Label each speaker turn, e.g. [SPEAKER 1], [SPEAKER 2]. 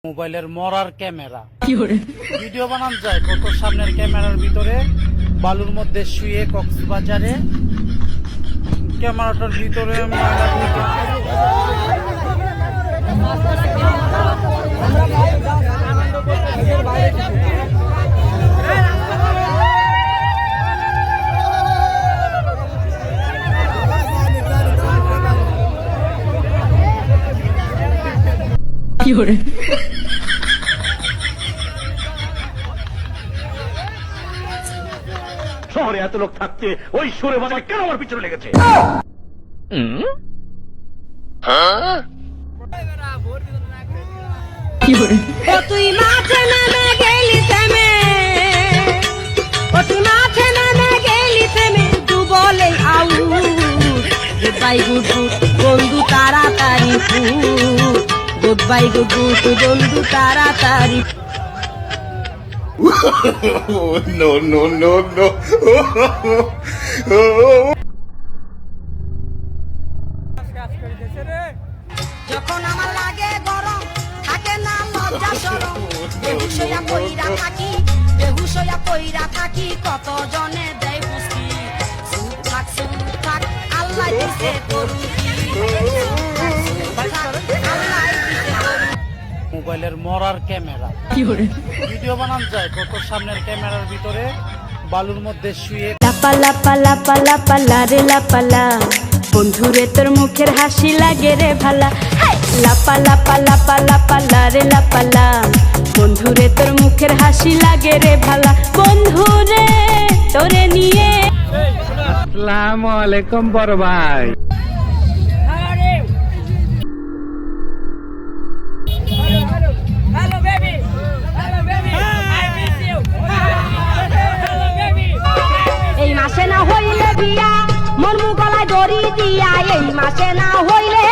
[SPEAKER 1] মোবাইলের মরার camera video বানান যায় কত সামনের ক্যামেরার ভিতরে বালুর মধ্যে শুয়ে কক্সবাজারে ক্যামেরাটার ভিতরে
[SPEAKER 2] কি করে
[SPEAKER 3] শহরে এত লোক থাকতে ওই সুরে বাজারে কেন আমার পিছনে লেগেছে?
[SPEAKER 2] কি করে
[SPEAKER 4] ও তুই মাঠে নেমে গেলি থেমে, ও তুই মাঠে নেমে গেলি থেমে, তু বলে আউ গুড বাই গুড বন্ধু তাড়াতাড়ি গুড বাই গুড বন্ধু তাড়াতাড়ি।
[SPEAKER 5] No, no, no, no.
[SPEAKER 4] যখন আমার লাগে গরম থাকে না লজ্জা শরম, বেহুশ হইয়া কইরা থাকি, বেহুশ হইয়া কইরা থাকি, কত জনে দেয় পুষ্টি। চুপ থাক আল্লাহ দিছে করুন কি, আল্লাহ দিছে করুন।
[SPEAKER 1] মোবাইলের মরার ক্যামেরা
[SPEAKER 2] কি করে
[SPEAKER 1] ভিডিও বানান যায় কত সামনের ক্যামেরার ভিতরে বালুর মধ্যে শুয়ে
[SPEAKER 4] লাপা লাপা লাপা লাপা লারে লাপালা, বন্ধুরে তোর মুখের হাসি লাগে রে ভালা। লাপা লাপা লাপা লাপা লারে লাপালা, বন্ধুরে তোর মুখের হাসি লাগে রে ভালা। বন্ধুরে তোরে নিয়ে
[SPEAKER 3] আসসালামু আলাইকুম বড় ভাই।
[SPEAKER 6] Hello, baby. Hello, baby. I miss you. Hello, baby.
[SPEAKER 4] এই মাসে না হইলে বিয়া মন গলায় দড়ি দিয়া, এই মাসে না হইলে